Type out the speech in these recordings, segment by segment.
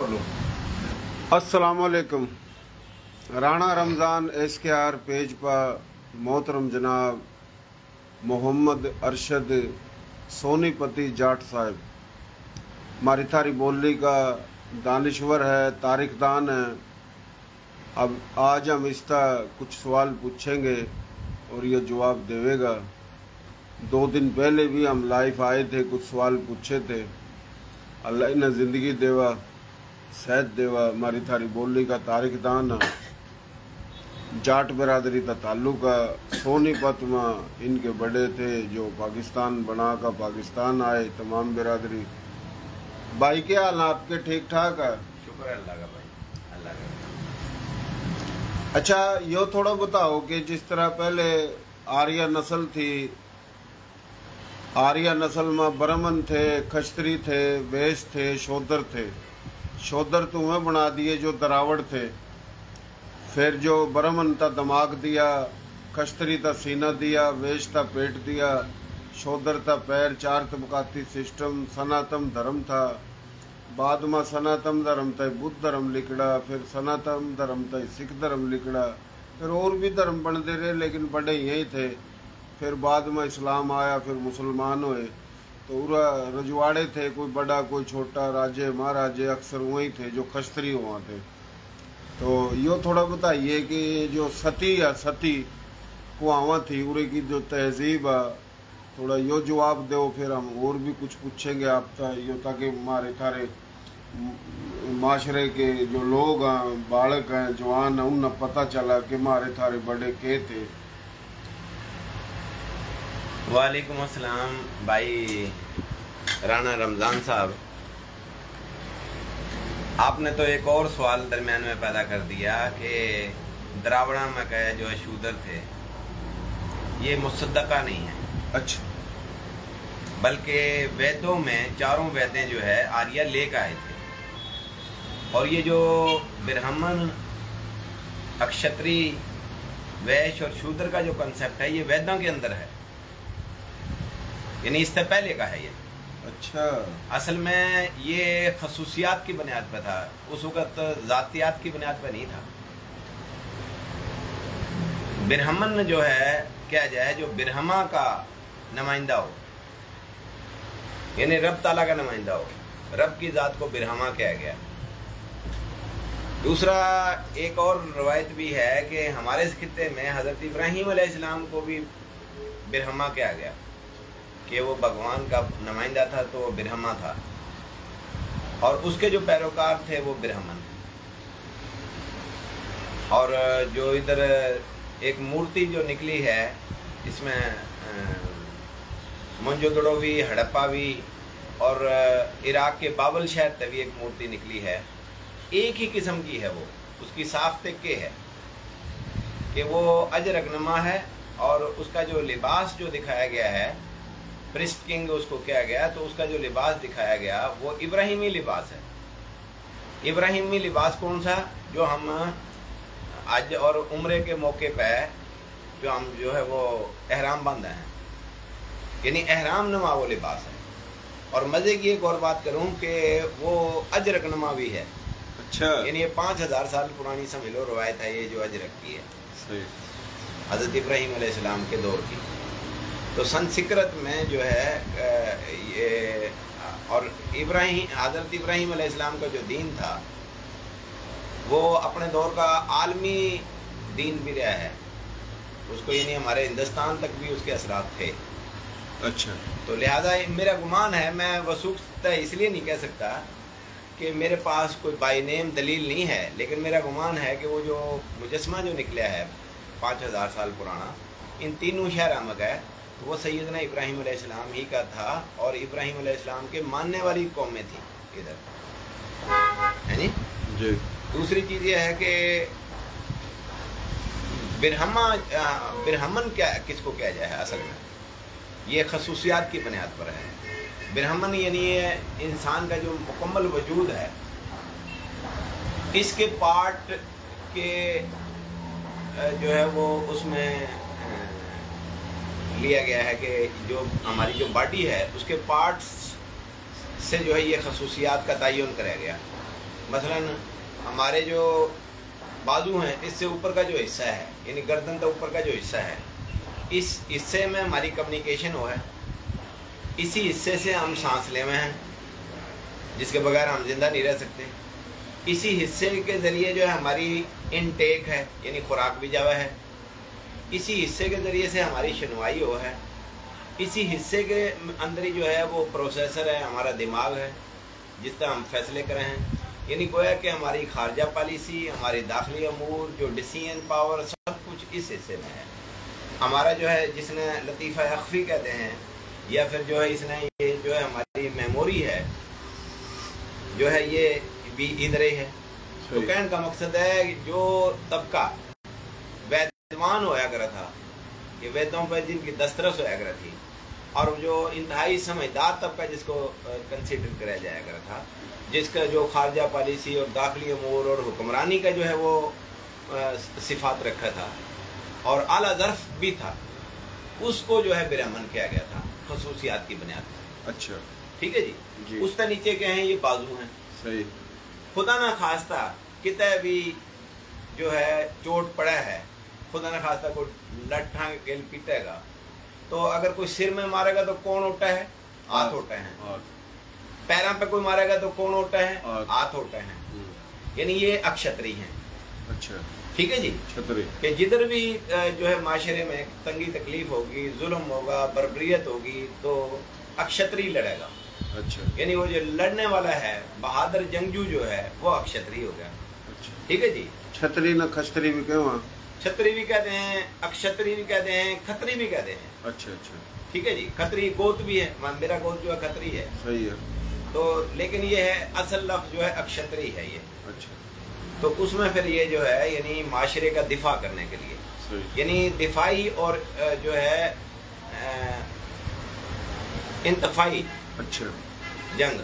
अस्सलाम वालेकुम। Rana Ramzan SKR page पर मोहतरम जनाब मोहम्मद अरशद सोनीपति जाट साहब हमारी थारी बोली का दानिश्वर है, तारीखदान है। अब आज हम इसका कुछ सवाल पूछेंगे और ये जवाब देवेगा। 2 दिन पहले भी हम लाइव आए थे, कुछ सवाल पूछे थे। अल्लाह ने ज़िंदगी देवा, सेहत देवा। हमारी थारी बोली का तारीखदान जाट बिरादरी का ताल्लुक है। सोनीपत में इनके बड़े थे जो पाकिस्तान बना का पाकिस्तान आए। तमाम बिरादरी भाई, क्या हाल आपके? ठीक ठाक है? शुक्र है अल्लाह का भाई, अल्लाह का। अच्छा, यो थोड़ा बताओ कि जिस तरह पहले आर्या नस्ल थी, आर्या नस्ल में ब्राह्मण थे, खस्त्री थे, वैश्य थे, शूद्र थे। शूद्र तुम्हें बना दिए जो दरावड़ थे। फिर जो ब्राह्मण था दिमाग दिया, खस्त्री था सीना दिया, वैश्य था पेट दिया, शूद्र था पैर। 4 तबकाती सिस्टम सनातन धर्म था। बाद में सनातन धर्म था बुद्ध धर्म लिखड़ा, फिर सनातन धर्म था सिख धर्म लिखड़ा, फिर और भी धर्म बनते रहे लेकिन बड़े यही थे। फिर बाद में इस्लाम आया, फिर मुसलमान हुए। तो पूरा रजवाड़े थे, कोई बड़ा कोई छोटा, राजे महाराजे अक्सर वही थे जो खस्त्री हुआ थे। तो यो थोड़ा बताइए कि जो सती या सती कुआवा थी उरे की जो तहजीब है, थोड़ा यो जवाब दो। फिर हम और भी कुछ पूछेंगे आप यो, ताकि हमारे थारे माशरे के जो लोग हैं, बालक हैं, जवान हैं, उन्हें पता चला कि हमारे थारे बड़े के थे। वालेकुम अस्सलाम भाई राणा रमज़ान साहब, आपने तो एक और सवाल दरमियान में पैदा कर दिया कि द्रावड़ा में कहे जो है शूद्र थे। ये मुसद्दका नहीं है। अच्छा। बल्कि वेदों में 4 वेदें जो है आर्या लेकर आए थे। और ये जो ब्राह्मण, अक्षत्री, वैश्य और शूद्र का जो कंसेप्ट है ये वेदों के अंदर है, यानी इससे पहले का है ये। अच्छा। असल में ये खसूसियात की बुनियाद पर था, उस वक़्त जातियात की बुनियाद पर नहीं था। ब्राह्मण जो है क्या जाए, जो ब्रह्मा का नुमाइंदा हो, यानी रब ताला का नुमाइंदा हो, रब की ज़ात को ब्रह्मा कहा गया। दूसरा एक और रवायत भी है कि हमारे इस खित्ते में हज़रत इब्राहीम अलैहिस्सलाम को भी ब्रह्मा कहा गया कि वो भगवान का नुमाइंदा था, तो वो ब्रह्मा था। और उसके जो पैरोकार थे वो ब्राह्मण। और जो इधर एक मूर्ति जो निकली है, इसमें मोहनजोदड़ो भी, हड़प्पा भी और इराक के बाबल शहर तक भी एक मूर्ति निकली है। एक ही किस्म की है वो, उसकी साख्त के है कि वो अजरकनुमा है। और उसका जो लिबास जो दिखाया गया है, प्रिस्ट किंग उसको किया गया, तो उसका जो लिबास दिखाया गया वो इब्राहिमी लिबास है। इब्राहिमी लिबास कौन सा? जो हम आज और उम्रे के मौके पे जो हम जो है वो एहराम बांधे हैं, यानी एहराम नुमा वो लिबास है। और मज़े की एक और बात करूं कि वो अजरक नुमा भी है। अच्छा। यानी ये 5000 साल पुरानी समझ लो रवायत है ये जो अजरक की है, सही हज़रत इब्राहीम अलैहिस्सलाम के दौर की। तो संस्कृत में जो है ये, और हज़रत इब्राहीम अलैहिस्सलाम का जो दीन था वो अपने दौर का आलमी दीन भी रहा है उसको, यानी हमारे हिंदुस्तान तक भी उसके असरात थे। अच्छा। तो लिहाजा मेरा गुमान है, मैं वसूख इसलिए नहीं कह सकता कि मेरे पास कोई बाई नेम दलील नहीं है, लेकिन मेरा गुमान है कि वो जो मुजस्मा जो निकला है 5000 साल पुराना, इन तीनों शहर में गए, तो वो सैयदना इब्राहीम अलैहिस्सलाम ही का था। और इब्राहीम अलैहिस्सलाम के मानने वाली कौमें थी इधर, है नी जी। दूसरी चीज़ ये है कि ब्राह्मण क्या किसको कहा जाए है? असल में ये खसूसियात की बुनियाद पर है। ब्राह्मण यानी इंसान का जो मुकम्मल वजूद है, इसके पार्ट के जो है वो उसमें लिया गया है कि जो हमारी जो बॉडी है उसके पार्ट्स से जो है ये खसूसियात का तयन कराया गया। मसलन हमारे जो बाजू हैं, इससे ऊपर का जो हिस्सा है, यानी गर्दन का ऊपर का जो हिस्सा है, इस हिस्से में हमारी कम्युनिकेशन हो है। इसी हिस्से से हम सांस ले में हैं, जिसके बगैर हम जिंदा नहीं रह सकते। इसी हिस्से के ज़रिए जो है हमारी इनटेक है, यानी खुराक भी जावा है। इसी हिस्से के ज़रिए से हमारी सुनवाई हो है। इसी हिस्से के अंदर ही जो है वो प्रोसेसर है, हमारा दिमाग है, जिस तरह हम फैसले करें हैं। यानी गोया कि हमारी खारजा पॉलिसी, हमारी दाखिली अमूर, जो डिसीजन पावर, सब कुछ इस हिस्से में है। हमारा जो है, जिसने लतीफ़ा अख्फी कहते हैं, या फिर जो है इसने ये जो है हमारी मेमोरी है जो है, ये भी इधर ही है। तो कहने का मकसद है कि जो तबका वैद्यमान होया करा था, ये वैद्यों पर जिनकी दस्तरस होया करा थी, और जो इंतहाई समझदार तबका जिसको कंसिडर कराया जाया करा था, जिसका जो खारजा पॉलिसी और दाखिली अमूर और हुक्मरानी का जो है वो सिफात रखा था और आला ज़र्फ भी था, उसको जो है बिरहमन किया गया था खसूसियात की बुनियाद पर। अच्छा, ठीक है जी। उस नीचे के हैं ये बाजू हैं। सही। खुदा ना खास्ता कितने भी जो है चोट पड़ा है, खुदा ना खास्ता को लट्ठा गेल पीटेगा, तो अगर कोई सिर में मारेगा तो कौन उठा है? हाथ उठा है। पैरों पे कोई मारेगा तो कौन उठा है? हाथ उठा है। यानी ये अक्षत्री हैं। अच्छा, ठीक है जी। छतरी कि जिधर भी जो है माशरे में तंगी तकलीफ होगी, जुल्म होगा, बर्बरियत होगी, तो अक्षत्री लड़ेगा। अच्छा, यानी वो जो लड़ने वाला है, बहादुर जंगजू जो है, वो अक्षत्री हो गया। अच्छा, ठीक है जी। छतरी न खस्तरी भी क्यों? छतरी भी कहते हैं, अक्षत्री भी कहते हैं, खतरी भी कहते हैं। अच्छा अच्छा, ठीक है जी। खतरी गोत भी है, मेरा गोत जो है खतरी है। सही है। तो लेकिन ये है असल लफ्ज जो है अक्षत्री है ये। अच्छा, तो उसमें फिर ये जो है यानी माशरे का दिफा करने के लिए, सही। यानी दिफाई और जो है इंतफाई अच्छा, जंग।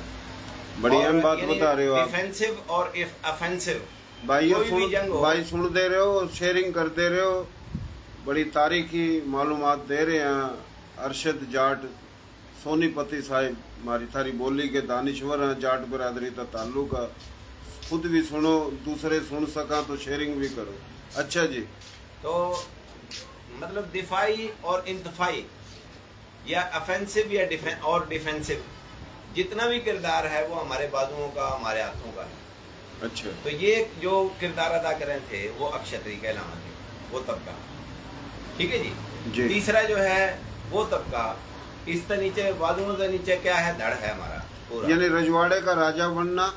बड़ी अहम बात बता रहे हो आप। डिफेंसिव और ऑफेंसिव भाई कोई भी जंग हो। भाई सुन दे रहे हो, शेयरिंग कर दे रहे हो, बड़ी तारीखी मालूमात दे रहे हैं। अरशद जाट सोनीपति साहिब हमारी थारी बोली के दानिश्वर हैं, जाट बरादरी का ताल्लुक है। खुद भी सुनो, दूसरे सुन सका तो शेयरिंग भी करो। अच्छा जी। तो मतलब दिफाई और इंतफाई या ऑफेंसिव या डिफेंसिव जितना भी किरदार है वो हमारे बाजुओं का, हमारे हाथों का है। अच्छा, तो ये जो किरदार अदा कर रहे थे वो अक्षत्री कहलाना थे, वो तबका। ठीक है जी। तीसरा जो है वो तबका, इस नीचे बाजुओं से नीचे क्या है? धड़ है हमारा पूरा। यानी रजवाड़े का राजा बनना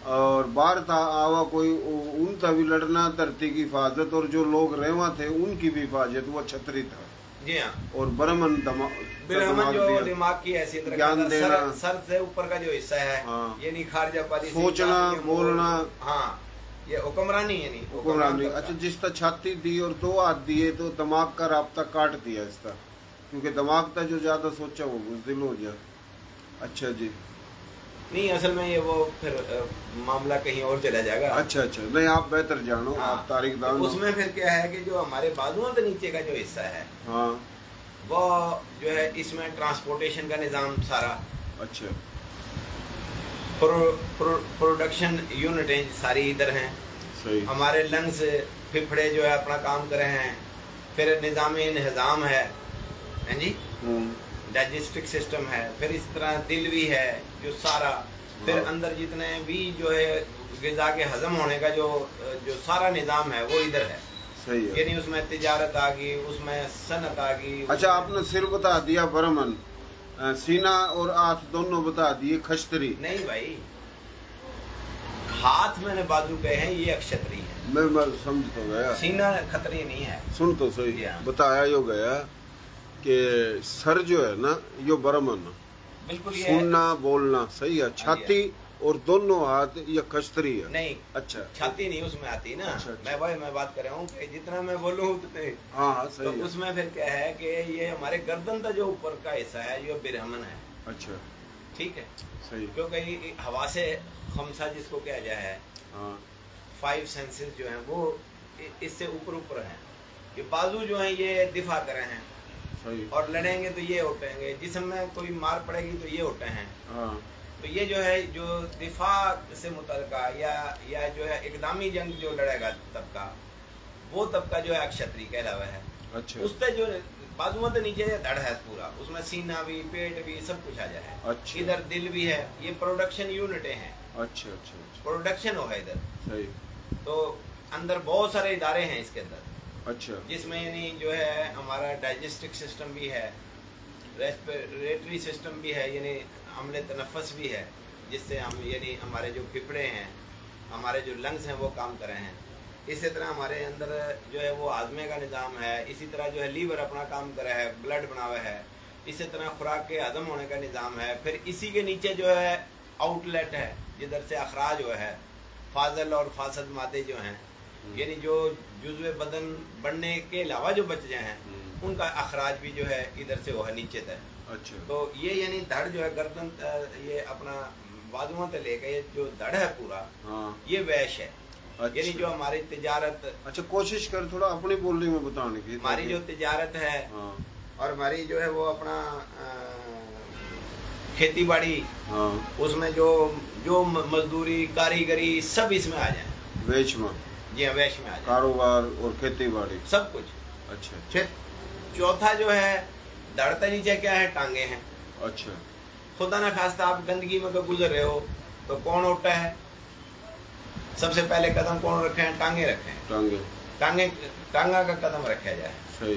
और बाहर था आवा कोई उनका भी लड़ना, धरती की हिफाजत, और जो लोग रेवा थे उनकी भी हिफाजत, वो छतरी था। जी हाँ। और ब्रह्मन जो दिमाग की हैसियत ज्ञान देना, सर से ऊपर का जो हिस्सा है, हाँ। यानी खारजा पॉलिसी, सोचना, बोलना, हाँ, ये हुक्मरानी यानी हुक्मरानी। अच्छा, जिसका छाती दी और 2 हाथ दिए तो दिमाग का राब्ता काट दिया इसका, क्योंकि दिमाग था जो ज्यादा सोचा वो बुज़दिल हो गया। अच्छा जी। नहीं, असल में ये वो फिर मामला कहीं और चला जाएगा। अच्छा अच्छा, नहीं आप बेहतर जानो। हाँ। आप तारीख दान। तो उसमें फिर क्या है कि जो हमारे बाजुओं के नीचे का जो हिस्सा है, हाँ, वो जो है इसमें ट्रांसपोर्टेशन का निजाम सारा। अच्छा, प्रोडक्शन यूनिटें सारी इधर हैं। सही। हमारे लंग्स फेफड़े जो है अपना काम कर रहे हैं। फिर निजाम इंतजाम है जी, डाइजेस्टिक सिस्टम है। फिर इस तरह दिल भी है जो सारा। फिर अंदर जितने भी जो है ग़िज़ा के हजम होने का जो सारा निजाम है वो इधर है। सही है। यानी उसमें तिजारत आ गई, उसमें सनत आ गई। अच्छा, आपने सिर बता दिया ब्रह्मन, सीना और हाथ दोनों बता दिए खस्तरी। नहीं भाई, हाथ मैंने बाजू कहे हैं, ये अक्षत्री है। मैं समझ तो गया। सीना खतरी नहीं है। सुन तो सही, बताया यो गया कि सर जो है ना यो ब्रह्मन, बिल्कुल ये सुनना बोलना सही है। छाती और दोनों हाथ ये खस्तरी है। नहीं, अच्छा, छाती नहीं उसमें आती ना। अच्छा, अच्छा। मैं बात कर रहा हूँ कि जितना मैं बोलूँ उतने। हाँ सही तो है। उसमें फिर क्या है कि ये हमारे गर्दन का जो ऊपर का हिस्सा है ये बिरहमन है। अच्छा, ठीक है, सही। क्योंकि हवा से खमसा जिसको कहा जाए है, हाँ, 5 सेंसेस जो हैं वो इससे ऊपर हैं। ये बाजू जो हैं ये दिफा कर रहे हैं, सही। और लड़ेंगे तो ये उठेंगे, जिस्म में कोई मार पड़ेगी तो ये उठे हैं। हाँ, तो ये जो है जो दिफा से मुतल्लिका या जो है इकदामी जंग जो लड़ेगा तबका, वो तबका जो है क्षत्रिय कहलावा है। अच्छा उससे जो बाजुओं से नीचे धड़ है पूरा, उसमें सीना भी पेट भी सब कुछ आ जाए। अच्छा इधर दिल भी है, ये प्रोडक्शन यूनिटें हैं। अच्छा अच्छा अच्छा प्रोडक्शन होगा इधर। सही। तो अंदर बहुत सारे इदारे हैं इसके अंदर, अच्छा जिसमें यानी जो है हमारा डाइजेस्टिव सिस्टम भी है, रेस्पिरेटरी सिस्टम भी है, यानी अम्ल तनफ़्फ़ुस भी है, जिससे हम यानी हमारे जो फेफड़े हैं, हमारे जो लंग्स हैं वो काम कर रहे हैं। इसी तरह हमारे अंदर जो है वो हाजमे का निज़ाम है। इसी तरह जो है लीवर अपना काम कर रहा है, ब्लड बना हुआ है। इसी तरह खुराक के हजम होने का निज़ाम है। फिर इसी के नीचे जो है आउटलेट है, जिधर से अखराज जो है फाजल और फासद मादे जो हैं, यानी जो जुज़्व बदन बढ़ने के अलावा जो बच जाए हैं, उनका अखराज भी जो है इधर से वो है नीचे तक। अच्छा तो ये यानी धड़ जो है गर्दन ये अपना बाजुओं से लेकर ये जो धड़ है पूरा, हाँ ये वैश है। अच्छा। यानी जो हमारी तिजारत, अच्छा कोशिश कर थोड़ा अपनी बोली में बताने की। हमारी जो तिजारत है हाँ और हमारी जो है वो अपना खेती बाड़ी, हाँ उसमें जो मजदूरी कारीगरी सब इसमें आ जाए। वेच में, जी हाँ, वैश में आ जाए कारोबार और खेती बाड़ी सब कुछ। अच्छा फिर चौथा जो है धड़ के नीचे क्या है, टांगे हैं। अच्छा खुदा ना खास्ता आप गंदगी में को गुजर रहे हो तो कौन उठता है, सबसे पहले कदम कौन रखे हैं, टांगे रखे हैं। टांगे टांगा का कदम रखा जाए। सही।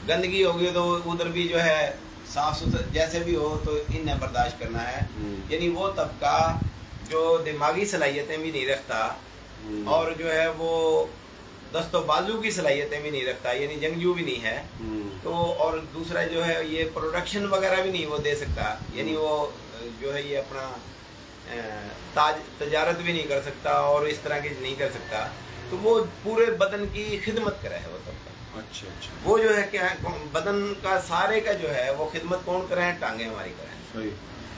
गंदगी होगी तो उधर भी जो है साफ सुथरा जैसे भी हो तो इन्हें बर्दाश्त करना है। यानी वो तबका जो दिमागी सलाहियतें भी नहीं रखता और जो है वो दस्तो बाजू की सलाहियतें भी नहीं रखता, यानी जंगजू भी नहीं है, तो और दूसरा जो है ये प्रोडक्शन वगैरह भी नहीं वो दे सकता, यानी वो जो है ये अपना तजारत भी नहीं कर सकता और इस तरह की नहीं कर सकता, तो वो पूरे बदन की खिदमत करे है वो तबका। अच्छा अच्छा। वो जो है क्या है, बदन का सारे का जो है वो खिदमत कौन करे हैं, टांगे हमारी करें। सही।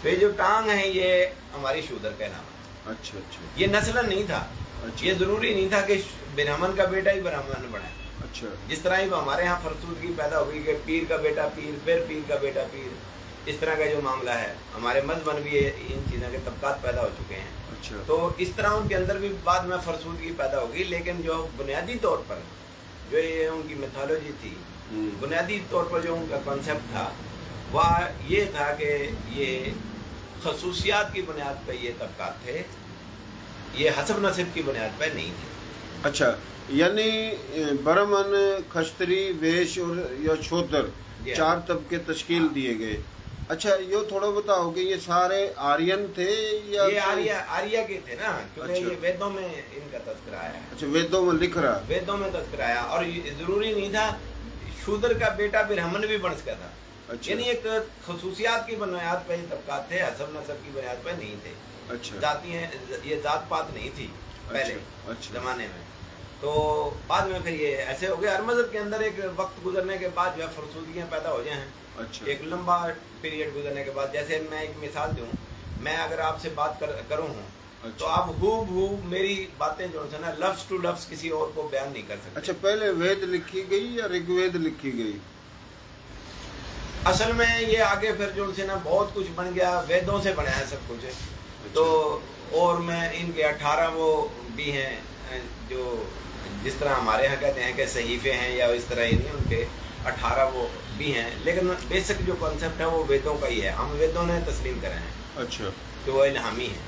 तो ये जो टांग है ये हमारी शूदर का नाम है। अच्छा अच्छा। ये नस्लन नहीं था। अच्छा। ये जरूरी नहीं था कि ब्राह्मण का बेटा ही ब्राह्मण बने। अच्छा। जिस तरह ही हमारे यहाँ फरसूदगी पैदा होगी कि पीर का बेटा पीर, फिर पीर का बेटा पीर, इस तरह का जो मामला है हमारे मजहब भी इन चीज़ों के तबकात पैदा हो चुके हैं। अच्छा। तो इस तरह उनके अंदर भी बाद में फरसूदगी पैदा होगी, लेकिन जो बुनियादी तौर पर जो ये उनकी मिथोलॉजी थी, बुनियादी तौर पर जो उनका कॉन्सेप्ट था वह ये था कि ये खसूसियात की बुनियाद पर ये तबकात थे, ये हसब नसीब की बुनियाद पर नहीं थे। अच्छा, यानी ब्राह्मण, खस्त्री, वेश और या शूद्र चार तबके तश्कील दिए गए। अच्छा, ये थोड़ा बताओ कि ये सारे आर्यन थे या ये आर्या के थे ना, क्योंकि अच्छा। ये वेदों में इनका तस्करा है। अच्छा, वेदों में लिख रहा। वेदों में तस्करा है और जरूरी नहीं था शूद्र का बेटा ब्राह्मण भी बन सकता था। अच्छा। यानी एक खसूसियात की बुनियाद पर ये तबकात थे, हसब नसब की बुनियाद पर नहीं थे। अच्छा। जाती ये जात पात नहीं थी पहले अच्छा। जमाने में। तो बाद में फिर ये ऐसे हो गए। हर मजहब के अंदर एक वक्त गुजरने के बाद जो है फरसूदियाँ पैदा हो जाए हैं। अच्छा। एक लंबा पीरियड गुजरने के बाद, जैसे मैं एक मिसाल दूं, मैं अगर आपसे बात करूं अच्छा। तो आप हूबहू मेरी बातें जो है ना लफ्ज टू लफ्ज किसी और को बयान नहीं कर सकते। अच्छा, पहले वेद लिखी गई या ऋग्वेद लिखी गई? असल में ये आगे फिर जो है ना बहुत कुछ बन गया, वेदों से बना है सब कुछ। अच्छा। तो और मैं इनके 18 वो भी हैं जो जिस तरह हमारे यहाँ कहते हैं कि सहीफे हैं या इस तरह ही नहीं, उनके 18 वो भी हैं, लेकिन बेसिक जो कॉन्सेप्ट है वो वेदों का ही है। हम वेदों ने तस्लीम करे हैं। अच्छा। कि वो इल्हामी है।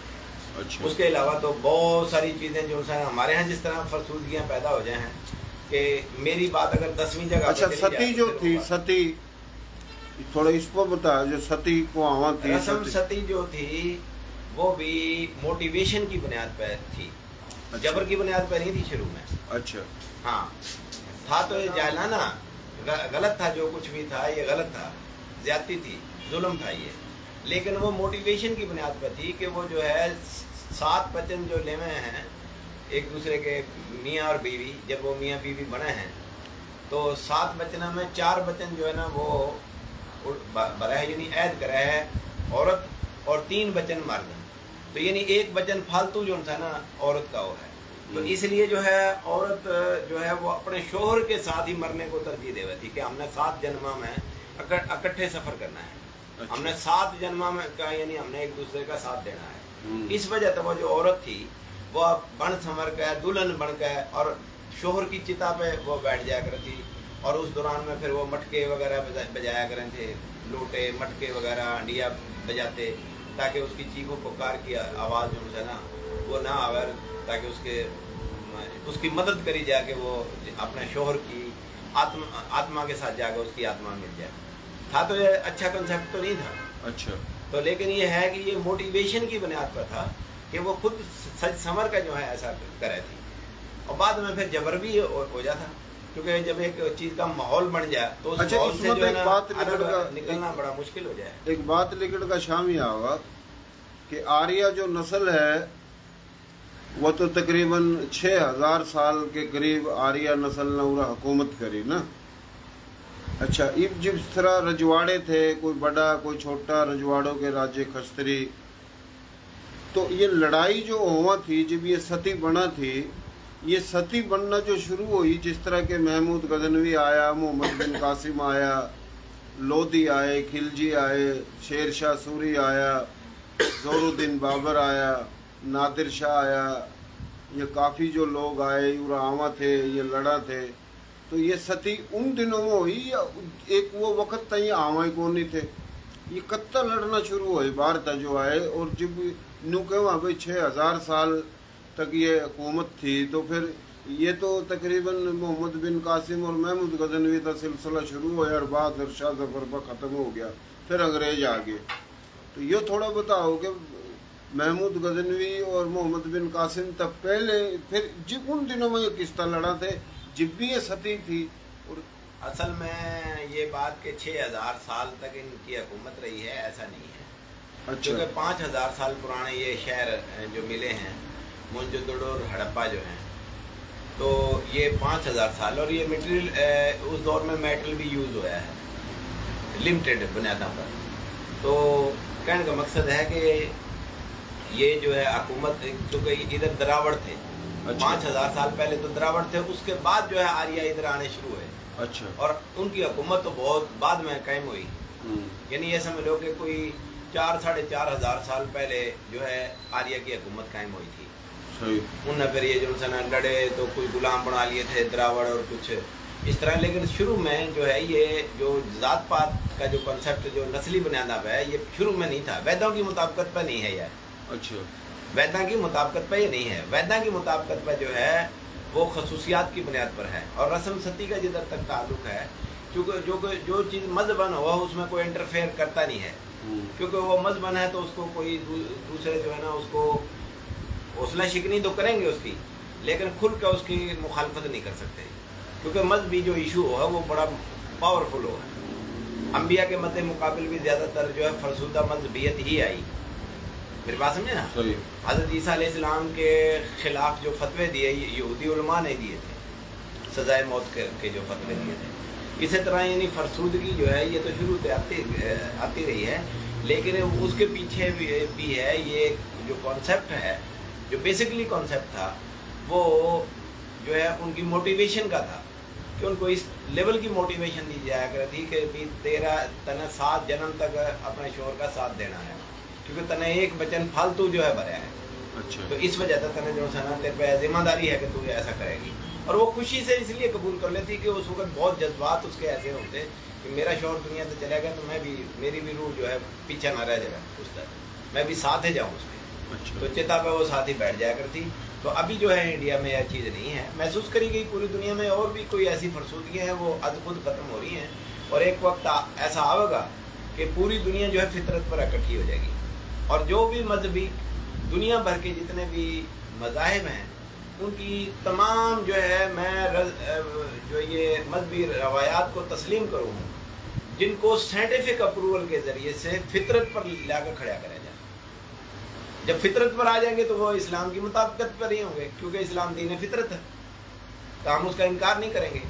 अच्छा। उसके अलावा तो बहुत सारी चीज़ें जो है हमारे यहाँ जिस तरह फरसूदियाँ पैदा हो जाए हैं कि मेरी बात अगर 10वीं जगह अच्छा, सती जो थी, सती थोड़ा इसको बताओ, जो सती को आवा थी। रस्म सती जो थी वो भी मोटिवेशन की बुनियाद पर थी। अच्छा। जबर की बुनियाद पर नहीं थी शुरू में। अच्छा। हाँ, था तो ये जाहलाना, गलत था, जो कुछ भी था ये गलत था, ज्यादती थी, जुल्म था ये। लेकिन वो मोटिवेशन की बुनियाद पर थी कि वो जो है 7 बचन जो लेवे हैं एक दूसरे के, मियाँ और बीवी, जब वो मियाँ बीवी बने हैं तो 7 बचनों में 4 बचन जो है ना वो बरा है, यानी ऐद करा है औरत, और 3 बचन मर्द। तो यानी एक बचन फालतू जो था ना औरत का वो है। तो इसलिए जो है औरत जो है वो अपने शोहर के साथ ही मरने को तरजीह देवे थी कि हमने 7 जन्मा में इकट्ठे सफर करना है। हमने 7 जन्मा में का यानी हमने एक दूसरे का साथ देना है। इस वजह से वो जो औरत थी वो बन संवर के दुल्हन बन के और शोहर की चिता पे वो बैठ जाया करती थी, और उस दौरान में फिर वो मटके वगैरह बजाया करते थे, लोटे मटके वगैरह हंडिया बजाते, ताकि उसकी चीखों पुकार की आवाज़ जो है ना वो ना आवे, ताकि उसकी मदद करी जाके वो अपने शोहर की आत्मा के साथ जाकर उसकी आत्मा मिल जाए। था तो ये अच्छा कंसेप्ट तो नहीं था। अच्छा। तो लेकिन ये है कि ये मोटिवेशन की बुनियाद पर था कि वो खुद सच समर का जो है ऐसा करे थी, और बाद में फिर जबर भी हो जाता, क्योंकि जब एक चीज का माहौल बन जाए तो उस माहौल से जो है ना निकलना बड़ा मुश्किल हो जाए। एक बात लिखने का शाम ही होगा कि आर्या जो नस्ल है वो तो तकरीबन 6000 साल के करीब आर्या नस्ल ने पूरा हुकूमत करी ना। अच्छा, इब जिस तरह रजवाड़े थे, कोई बड़ा कोई छोटा, रजवाड़ों के राजे खस्तरी, तो ये लड़ाई जो हुआ थी जब ये सती बना थी, ये सती बनना जो शुरू हुई, जिस तरह के महमूद गजनवी आया, मोहम्मद बिन कासिम आया, लोधी आए, खिलजी आए, शेर शाह सूरी आया, ज़ोरुद्दीन बाबर आया, नादिर शाह आया, ये काफ़ी जो लोग आए उरावा थे, ये लड़ा थे, तो ये सती उन दिनों में हुई या एक वो वक़्त तक ये आवा ही कौन नहीं थे, ये कत्ता लड़ना शुरू हुई बाहर था जो आए, और जब नू के वहाँ भाई 6000 साल तक ये हुकूमत थी, तो फिर ये तो तकरीबन मोहम्मद बिन कासिम और महमूद गजनवी का सिलसिला शुरू हुआ और बाद शाह जफर पर ख़त्म हो गया, फिर अंग्रेज आ गए। तो ये थोड़ा बताओ कि महमूद गजनवी और मोहम्मद बिन कासिम तक पहले फिर जब उन दिनों में ये किस्ता लड़ा थे जब भी ये सती थी। और असल में ये बात के 6000 साल तक इनकी हुकूमत रही है ऐसा नहीं है। अच्छा। क्योंकि 5000 साल पुराने ये शहर जो मिले हैं मोहनजोदड़ो और हड़प्पा जो हैं, तो ये 5000 साल, और ये मटेरियल उस दौर में मेटल भी यूज़ हुआ है लिमिटेड बुनियादों पर। तो कहने का मकसद है कि ये जो है हुकूमत, क्योंकि इधर द्रावड़ थे। अच्छा। 5000 साल पहले तो द्रावड़ थे, उसके बाद जो है आर्या इधर आने शुरू हुए। अच्छा। और उनकी हुकूमत तो बहुत बाद में कायम हुई, यानी ये समझ लो कि कोई 4-4.5 साल पहले जो है आर्या की हुकूमत कायम हुई थी। सही। उन्होंने फिर ये जो लड़े तो कुछ गुलाम बना लिए थे द्रावड़ और कुछ इस तरह, लेकिन शुरू में जो है ये जो जात पात का जो कॉन्सेप्ट जो नस्ली बुनियाद है ये शुरू में नहीं था, वेदों की मुताबिकत पर नहीं है यह। अच्छा। वेदा की मुताबिकत पर ये नहीं है, वेदा की मुताबिकत पर जो है वो खसूसियात की बुनियाद पर है, और रस्म सती का जिधर तक ताल्लुक है, क्योंकि जो चीज़ मजबन हुआ उसमें कोई इंटरफेयर करता नहीं है, क्योंकि वो मजबन है तो उसको कोई दूसरे जो है ना उसको हौसला शिकनी तो करेंगे उसकी, लेकिन खुल कर उसकी मुखालफत नहीं कर सकते, क्योंकि मजहबी जो इशू हो वो बड़ा पावरफुल हो। अंबिया के मद्दे मुकाबिल भी ज़्यादातर जो है फरसुदा मजहबियत ही आई। मेरी बात समझे ना? हज़रत ईसा अलैहिस्सलाम के खिलाफ जो फतवे दिए यहूदी उलमा ने दिए थे, सजाए मौत के जो फतवे दिए थे, इसी तरह यानी फरसूदगी जो है ये तो शुरू से आती रही है, लेकिन उसके पीछे भी है ये जो कॉन्सेप्ट है, जो बेसिकली कॉन्सेप्ट था वो जो है उनकी मोटिवेशन का था कि उनको इस लेवल की मोटिवेशन दी जाया करती थी कि तेरा तने 7 जन्म तक अपने शोहर का साथ देना है, क्योंकि तने एक बचन फालतू जो है भरा है। अच्छा। तो इस वजह से तने जो है ना तेरे पे जिम्मेदारी है कि तू ऐसा करेगी, और वो खुशी से इसलिए कबूल कर लेती कि उस वक्त बहुत जज्बात उसके ऐसे होते कि मेरा शोहर दुनिया से चला गया तो मैं भी, मेरी भी रूह जो है पीछे ना रह जाए, उस तरह मैं भी साथ ही जाऊँ उसके। अच्छा। तो चिता पे वो साथ ही बैठ जाया करती। तो अभी जो है इंडिया में यह चीज़ नहीं है, महसूस करी गई पूरी दुनिया में, और भी कोई ऐसी फरसूदियाँ हैं वो अद खुद ख़त्म हो रही हैं, और एक वक्त ऐसा आवेगा कि पूरी दुनिया जो है फितरत पर इकट्ठी हो जाएगी, और जो भी मजहबी दुनिया भर के जितने भी मज़ाहिब हैं उनकी तमाम जो है मैं जो ये मजहबी रवायात को तस्लीम करूँ, जिनको साइंटिफिक अप्रूवल के ज़रिए से फितरत पर लाकर खड़ा करा जाए। जब फितरत पर आ जाएंगे तो वो इस्लाम की मुताबिकत पर ही होंगे, क्योंकि इस्लाम दीन फितरत है, तो हम उसका इनकार नहीं करेंगे।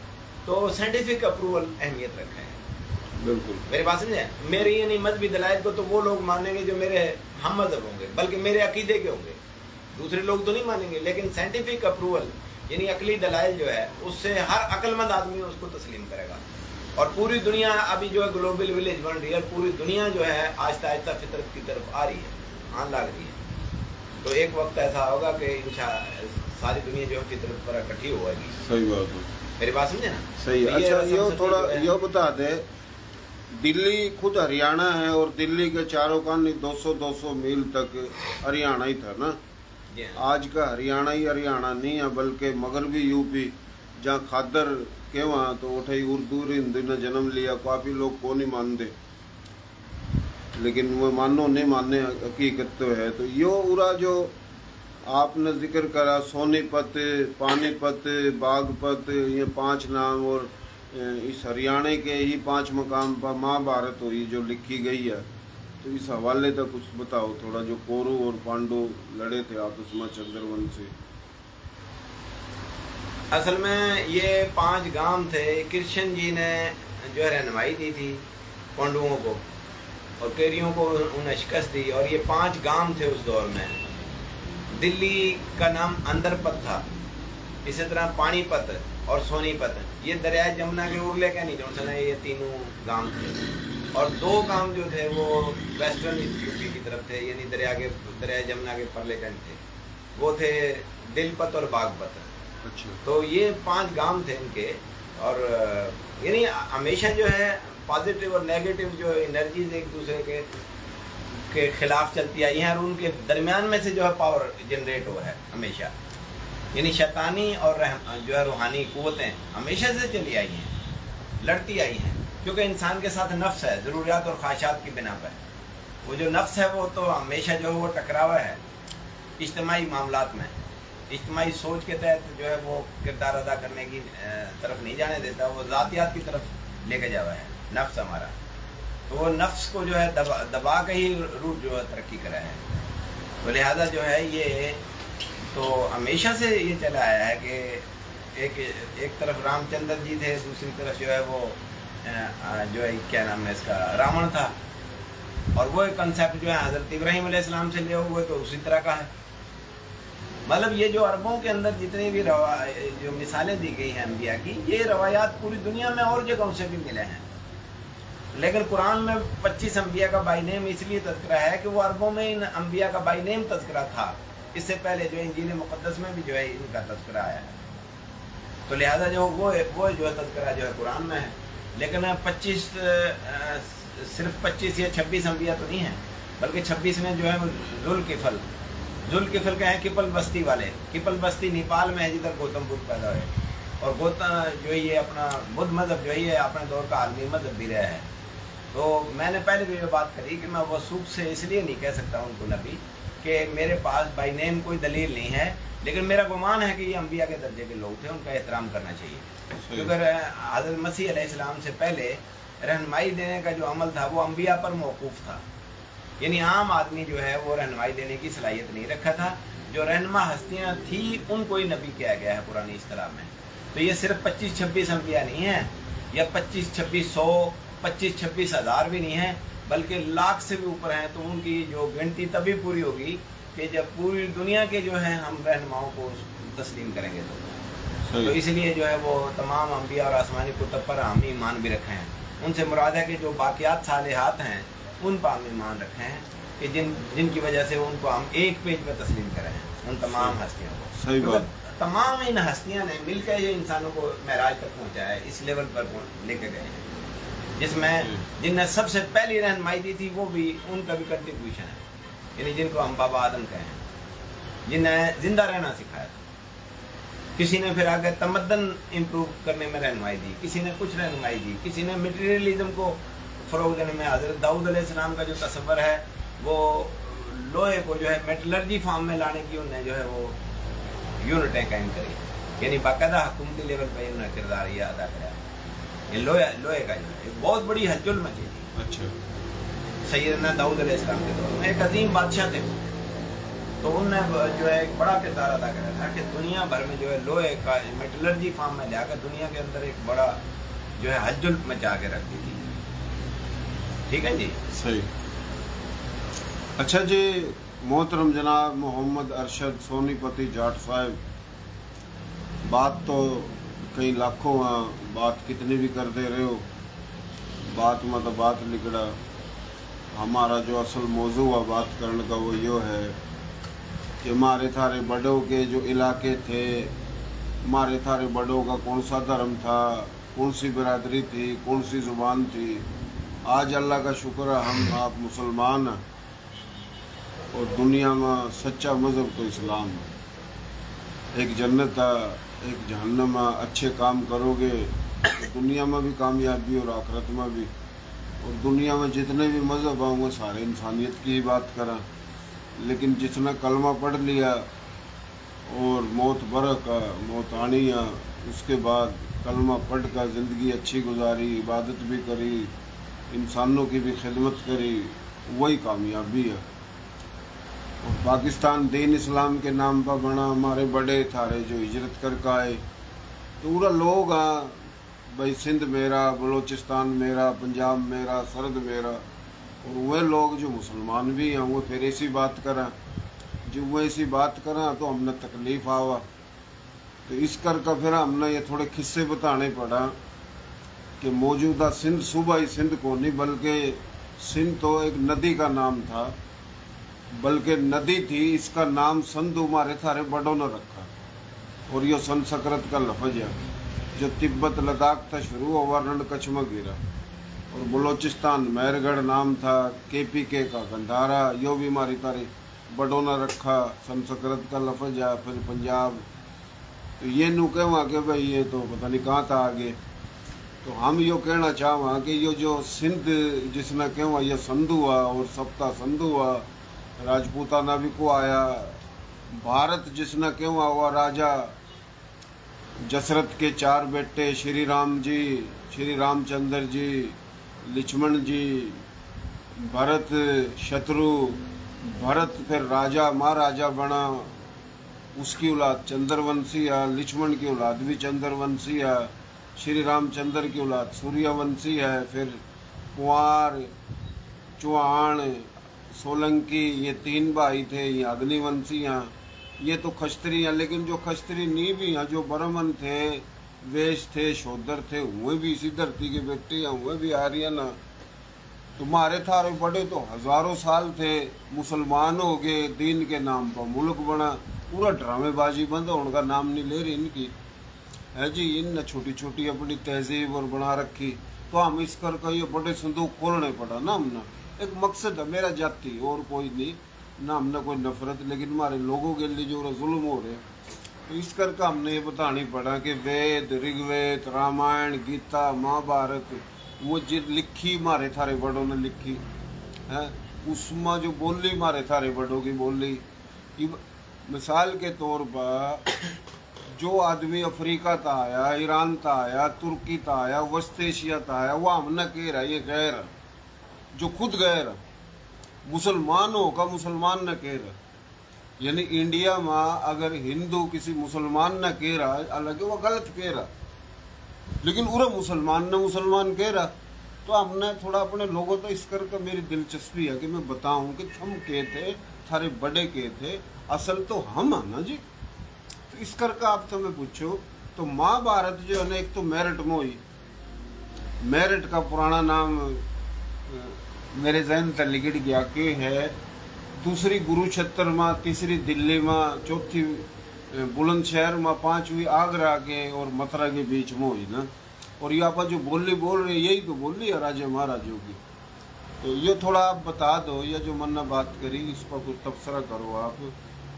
तो साइंटिफिक अप्रूवल अहमियत रखा है। बिल्कुल मेरी बात समझे। मेरे ये नहीं मजहबी दलाइल को तो वो लोग मानेंगे जो मेरे हम मजहब होंगे, बल्कि मेरे अकीदे के होंगे, दूसरे लोग तो नहीं मानेंगे। लेकिन साइंटिफिक अप्रूवल यानी अकली दलाइल जो है उससे हर अक्लमंद आदमी उसको तस्लीम करेगा, اور پوری دنیا ابھی جو ہے گلوبل ولیج بن رہی ہے، پوری دنیا جو ہے آہستہ آہستہ فطرت کی طرف آ رہی ہے، آن لگ رہی ہے. تو ایک وقت ایسا ہوگا کہ ساری دنیا جو ہے فطرت پر اکٹھی ہوئے گی. صحیح بات ہے، میری بات سمجھے نا؟ صحیح. اچھا یہ تھوڑا یہ بتا دے، دلی خود ہریانہ ہے اور دلی کے چاروں کان 200 میل تک ہریانہ ہی تھا نا. آج کا ہریانہ ہی ہریانہ نہیں ہے بلکہ مغربی یو پی، جہاں کھادر کے وہاں تو اٹھے اردو ہندی نے جنم لیا. کافی لوگ کو نہیں مانتے لیکن وہ مانو نہیں ماننے حقیقت تو ہے. تو یہ ارا جو آپ نے ذکر کرا، سونی پت، پانی پت، باغ پت، یہ 5 نام، اور اس ہریانہ کے ہی 5 مقام پر مہا بھارت ہوئی جو لکھی گئی ہے. تو اس حوالے تک کچھ بتاؤ تھوڑا، جو کورو اور پانڈو لڑے تھے آپس میں چندرون سے. اصل میں یہ 5 گام تھے. کرشن جی نے جو ہے رہنمائی دی تھی پانڈوؤں کو اور کیریوں کو انہیں شکست دی، اور یہ 5 گام تھے اس دور میں. دلی کا نام اندر پت تھا، اسی طرح پانی پت اور سونی پت. یہ دریائے جمنا کے ارلے کے نہیں جوڑ سنا، یہ تینوں گام تھے. اور 2 گام جو تھے وہ ویسٹرن یو پی کی طرف تھے، یعنی دریائے جمنا کے پرلے کنڈ تھے. وہ تھے دل پت اور باغ پت. اچھا. تو یہ 5 گام تھے ان کے. اور یعنی ہمیشہ جو ہے پازیٹیو اور نیگیٹو جو انرجیز ایک دوسرے کے خلاف چلتی آئی ہیں، اور ان کے درمیان میں سے جو ہے پاور جنریٹ ہوا ہے ہمیشہ. یعنی شیطانی اور جو ہے روحانی قوتیں ہمیشہ سے چلی آئی ہیں، لڑتی آئی ہیں، کیونکہ انسان کے ساتھ نفس ہے، ضروریات اور خواہشات کی بنا پر. وہ جو نفس ہے وہ تو ہمیشہ جو ہے وہ ٹکراوا ہے اجتماعی معاملات میں. اجتماعی سوچ کے تحت جو ہے وہ کردار ادا کرنے کی طرف نہیں جانے دیتا، وہ ذاتیات کی طرف لے کے جاوا ہے نفس ہمارا. تو وہ نفس کو جو ہے دبا کے ہی روٹ جو ہے ترقی کرا ہے. تو لہذا جو ہے یہ تو ہمیشہ سے یہ چلا آیا ہے کہ ایک طرف رام چندر جی تھے، دوسری طرف جو ہے وہ جو ہے کیا نام ہے اس کا، راون تھا. اور وہ کنسیپٹ جو ہے حضرت ابراہیم علیہ السلام سے لے ہوئے تو اسی طرح کا ہے. مطلب یہ جو عربوں کے اندر جتنی بھی جو مثالیں دی گئی ہیں انبیاء کی، یہ روایات پوری دنیا میں اور جگہوں سے بھی ملے ہیں. لیکن قرآن میں 25 انبیاء کا بائی نیم اس لیے تذکرہ ہے کہ وہ عربوں میں ان انبیاء کا بائی نیم تذکرہ تھا. اس سے پہلے جو انجیل مقدس میں بھی جو ہے ان کا تذکرہ آیا ہے. تو لہذا جو وہ جو ہے تذکرہ جو ہے قرآن میں ہے. لیکن 25 صرف 25 یا 26 انبیاء تو نہیں ہیں، بلکہ 26 میں جو ہے ذوالکفل کا ہے، کپل بستی والے. کپل بستی نیپال میں ہے جدھر گوتم بدھ پیدا ہوئے. اور گوتم جو یہ اپنا بدھ مذہب جو ہے اپنے دور کا عالمی مذہب بھی رہا ہے. تو میں نے پہلے بھی یہ بات کری کہ میں وثوق سے اس لیے نہیں کہہ سکتا ان کو نبی کہ میرے پاس بائی نیم کوئی دلیل نہیں ہے، لیکن میرا گمان ہے کہ یہ انبیاء کے درجے کے لوگ تھے، ان کا احترام کرنا چاہیے. کیونکہ حضرت مسیح علیہ السلام سے پہلے رہنمائی دینے کا جو عمل تھا وہ انبیاء پر موقوف تھا. یعنی عام آدمی جو ہے وہ رہنمائی دینے کی صلاحیت نہیں رکھا تھا. جو رہنما ہستیاں تھیں ان کو ہی نبی کیا گیا ہے پرانی اصطلاح میں. تو یہ صرف 25-26 انبیاء نہیں ہیں، یا 25-2600 25-26 ہزار بھی نہیں ہیں، بلکہ لاکھ سے بھی اوپر ہیں. تو ان کی جو گنتی تبھی پوری ہوگی کہ جب پوری دنیا کے جو ہیں ہم رہنماؤں کو تسلیم کریں گے. تو اس لیے جو ہے وہ تمام انبیاء اور آسمانی کتب پر ہم ایمان بھی رکھے ہیں. ان سے مراد ہے کہ جو باقیات صالحات ہیں ان پر ہم ایمان رکھے ہیں کہ جن کی وجہ سے ان کو ہم ایک پیج پہ تسلیم کریں ہیں، ان تمام ہستیوں کو. صحیح بات. تمام ان ہستیاں نے مل کے یہ انسانوں کو معراج تک پہنچایا ہے، اس لیول پر لے کے گئے ہیں. جس میں جن نے سب سے پہلی رہنمائی دی تھی وہ بھی ان کا بھی کنٹریبیوشن ہے. یعنی جن کو ہم بابا آدم کہیں، جن نے زندہ رہنا سکھایا تھا. کسی نے پھر آگے تمدن امپروو کرنے میں رہنمائی دی، کسی نے کچھ رہنمائی دی، کسی نے مٹیریلزم کو فروغ دینے میں. حضرت داؤد علیہ السلام کا جو تصور ہے وہ لوہے کو جو ہے میٹلرجی فارم میں لانے کی انہیں جو ہے وہ یونٹیں قائم کری. یعنی باقاعدہ حکومتی لیول پہ انہوں نے کردار یہ ادا کرا. یہ لوہے کا جو ہے ایک بہت بڑی ہلچل مچی تھی. اچھا. سیدنا داؤد علیہ السلام کے دور میں ایک عظیم بادشاہ تھے، تو انہوں نے جو ہے ایک بڑا کردار ادا کرا تھا کہ دنیا بھر میں جو ہے لوہے کا میٹلرجی فارم میں لے کر دنیا کے اندر ایک بڑا جو ہے ہلچل مچا کے رکھ دی تھی. ٹھیک ہے جی. صحیح. اچھا جی، محترم جناب محمد ارشد سونی پتی جاٹ صاحب، بات تو کئی لاکھوں بات کتنی بھی کر دے رہے ہو، बात में तो बात निकला। हमारा जो असल मौजू है बात करने का वो यो है कि हमारे थारे बड़ों के जो इलाके थे, हमारे थारे बड़ों का कौन सा धर्म था, कौन सी बिरादरी थी, कौन सी ज़ुबान थी। आज अल्लाह का शुक्र है हम आप मुसलमान हैं और दुनिया में सच्चा मज़हब तो इस्लाम है। एक जन्नत है, एक जहन्नम है। अच्छे काम करोगे तो दुनिया में भी कामयाबी और आखिरत में भी। और दुनिया में जितने भी मज़हब हैं वो सारे इंसानियत की ही बात करें, लेकिन जिसने कलमा पढ़ लिया और मौत बरक मौत आनी है, उसके बाद कलमा पढ़ कर ज़िंदगी अच्छी गुजारी, इबादत भी करी, इंसानों की भी खिदमत करी, वही कामयाबी है। और पाकिस्तान दीन इस्लाम के नाम पर बना। हमारे बड़े थारे जो हिजरत करके आए तो पूरा लोग हैं भाई, सिंध मेरा, बलूचिस्तान मेरा, पंजाब मेरा, सरहद मेरा। और वह लोग जो मुसलमान भी हैं वो फिर ऐसी बात करें, जो वो ऐसी बात करें तो हमने तकलीफ़ आवा। तो इस करके फिर हमने ये थोड़े किस्से बताने पड़ा कि मौजूदा सिंध सूबा ही सिंध को नहीं, बल्कि सिंध तो एक नदी का नाम था, बल्कि नदी थी, इसका नाम संधु हमारे थारे बड़ों ने रखा। और ये संस्कृत का लफ्ज़ है जो तिब्बत लद्दाख था शुरू हुआ, रण कच्छ में गिरा। और बलूचिस्तान मेहरगढ़ नाम था, KPK का गंधारा, यो भी हमारी तारी बड़ों ने रखा, संस्कृत का लफ्ज़ है। फिर पंजाब, तो ये नू कहवा कि भाई ये तो पता नहीं कहाँ था आगे। तो हम यो कहना चाहवा कि यो जो सिंध जिसने कहवा ये संधु हुआ और सप्ता संधु हुआ, राजपूताना भी को आया। भारत जिसने कहवा हुआ राजा दशरथ के 4 बेटे श्री राम जी, श्री रामचंद्र जी, लक्ष्मण जी, भरत शत्रु। भरत फिर राजा महाराजा बना, उसकी औलाद चंद्रवंशी है, लक्ष्मण की औलाद भी चंद्रवंशी है, श्री रामचंद्र की औलाद सूर्यवंशी है। फिर कुंवर, चौहान, सोलंकी, ये 3 भाई थे, ये अग्निवंशी हैं। ये तो खस्त्री हैं, लेकिन जो खस्त्री नहीं भी हैं, जो ब्राह्मण थे, वेश थे, शूद्र थे, हुए भी इसी धरती के बेटे हैं, हुए भी आर्यन हैं। तुम्हारे थारे बड़े तो हजारों साल थे, मुसलमान हो गए, दीन के नाम पर मुल्क बना। पूरा ड्रामेबाजी बंद, उनका नाम नहीं ले रही इनकी है जी। इन छोटी छोटी अपनी तहजीब और बना रखी। तो हम इस करके ये बड़े संदूक खोलने पड़ा ना। हमने एक मकसद है मेरा जाति, और कोई नहीं ना, हमने कोई नफरत, लेकिन हमारे लोगों के लिए जो जुल्म हो रहे, तो इस करके हमने ये बतानी पड़ा कि वेद, ऋग्वेद, रामायण, गीता, महाभारत वो जो लिखी हमारे थारे बड़ों ने लिखी है, उसमें जो बोली हमारे थारे बड़ों की बोली। मिसाल के तौर पर जो आदमी अफ्रीका ता आया, ईरान ता आया, तुर्की ता आया, वस्त एशिया ता आया, वो हमने कह रहा है ये गैर, जो खुद गैर मुसलमान होगा, मुसलमान न कह रहा। यानी इंडिया में अगर हिंदू किसी मुसलमान न कह रहा है, अलग वो गलत कह रहा, लेकिन पूरा मुसलमान न मुसलमान कह रहा। तो हमने थोड़ा अपने लोगों तो इस करके मेरी दिलचस्पी है कि मैं बताऊं कि हम के थे, थारे बड़े के थे, असल तो हम है ना जी। तो इस करके आप तो मैं पूछो तो महाभारत जो है ना, एक तो मेरठ में हुई, मेरठ का पुराना नाम मेरे जहन से लिगड़ गया के है, दूसरी कुरुक्षेत्र में, तीसरी दिल्ली में, चौथी बुलंदशहर में, 5वीं आगरा के और मथुरा के बीच में हुई ना। और ये आप जो बोली बोल रहे यही तो बोली है राजा महाराजों की। तो ये थोड़ा आप बता दो, ये जो मन्ना बात करी इस पर कुछ तबसरा करो।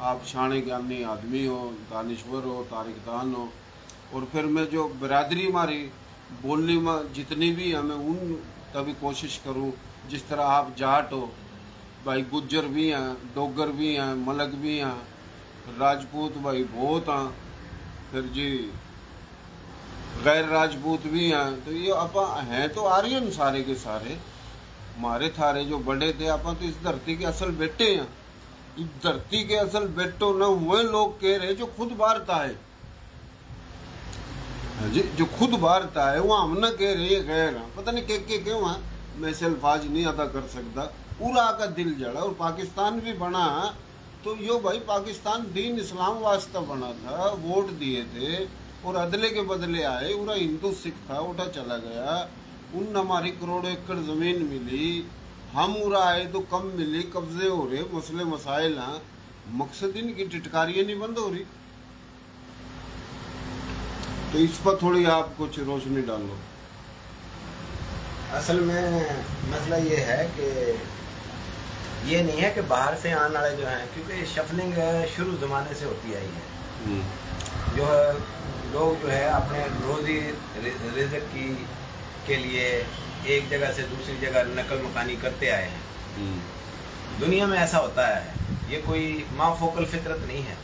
आप शाने ज्ञानी आदमी हो, दानिश्वर हो, तारिकदान हो। और फिर मैं जो बिरादरी हमारी बोलने में जितनी भी है, मैं उन तभी कोशिश करूं जिस तरह आप जाट हो भाई, गुज्जर भी हैं, डोगर भी हैं, मलक भी हैं, राजपूत भाई बहुत हैं, फिर जी गैर राजपूत भी हैं। तो ये आप हैं तो आर्यन सारे के सारे। हमारे थारे जो बड़े थे, आप तो इस धरती के असल बेटे हैं। इस धरती के असल बेटो न हुए लोग कह रहे जो खुद भारत आए जी, जो खुद भारत आए वो हम न कह रहे गैर, पता नहीं के क्यों है, मैं से अल्फाज नहीं अदा कर सकता। पूरा का दिल जड़ा। और पाकिस्तान भी बना तो यो भाई पाकिस्तान दीन इस्लाम वास्ता बना था, वोट दिए थे और अदले के बदले आए। पूरा हिंदू सिख था, उठा चला गया। उन हमारी करोड़ों एकड़ जमीन मिली, हम उरा आए तो कम मिली, कब्जे हो रहे, मसले मसाइल हैं, मकसद इनकी टिटकारियां नहीं बंद हो रही। तो इस पर थोड़ी आप कुछ रोशनी डालो। असल में मसला ये है कि ये नहीं है कि बाहर से आने वाले जो हैं, क्योंकि शफलिंग शुरू ज़माने से होती आई है। जो है लोग जो है अपने रोज़ी रिज़्क़ की के लिए एक जगह से दूसरी जगह नकल मकानी करते आए हैं। दुनिया में ऐसा होता है, ये कोई माफ़ोकल फितरत नहीं है।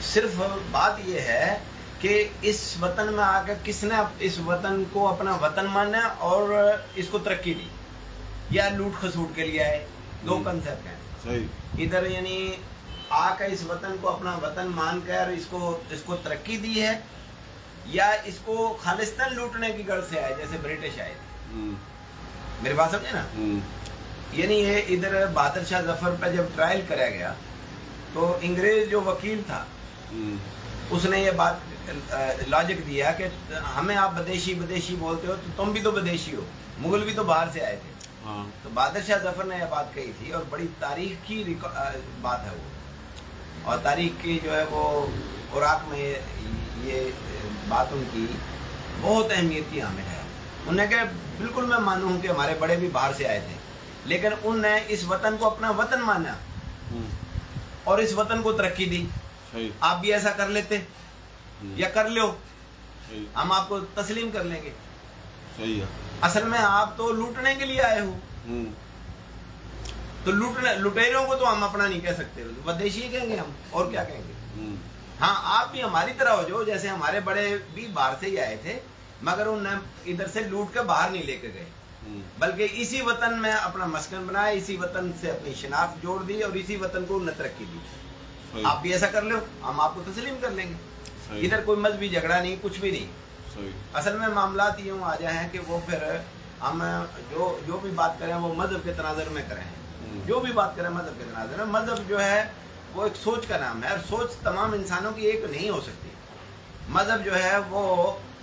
सिर्फ बात ये है कि इस वतन में आकर किसने इस वतन को अपना वतन माना और इसको तरक्की दी, या लूट खसूट के लिए आए। दो कंसेप्ट हैं। सही। इधर यानी आकर इस वतन को अपना वतन मानकर इसको तरक्की दी है, या इसको खालिस्तान लूटने की गर्ज से आए, जैसे ब्रिटिश आए थे। मेरी बात समझे ना? यानी ये इधर बहादुर शाह जफर पे जब ट्रायल कराया गया तो अंग्रेज जो वकील था उसने ये बात लॉजिक दिया कि हमें आप बदेशी बदेशी बोलते हो, तो तुम भी तो बदेशी हो, मुगल भी तो बाहर से आए थे। तो बहादुर शाह जफर ने यह बात कही थी, और बड़ी तारीख की बात है वो, और तारीख की जो है वो उराक में ये बात उनकी बहुत अहमियत की हामिल है। उन्होंने कहा बिल्कुल मैं मानूं कि हमारे बड़े भी बाहर से आए थे, लेकिन उनने इस वतन को अपना वतन माना और इस वतन को तरक्की दी। आप भी ऐसा कर लेते या कर लो, हम आपको तस्लीम कर लेंगे। सही है। असल में आप तो लूटने के लिए आए हो, तो लुटेरों को तो हम अपना नहीं कह सकते, विदेशी कहेंगे हम, और क्या कहेंगे। हाँ, आप भी हमारी तरह हो जो, जैसे हमारे बड़े भी बाहर से ही आए थे, मगर उन्हें इधर से लूट के बाहर नहीं लेके गए, बल्कि इसी वतन में अपना मस्कन बनाया, इसी वतन से अपनी शनाख्त जोड़ दी और इसी वतन को उन्हें तरक्की दी। आप भी ऐसा कर लो, हम आपको तस्लीम कर लेंगे। इधर कोई मजहबी झगड़ा नहीं, कुछ भी नहीं। असल में मामलात यूँ आ जाए हैं कि वो फिर हम जो भी बात करें वो मजहब के तनाजर में करें, जो भी बात करें मजहब के तनाजर में। मजहब जो है वो एक सोच का नाम है, और सोच तमाम इंसानों की एक नहीं हो सकती। मजहब जो है वो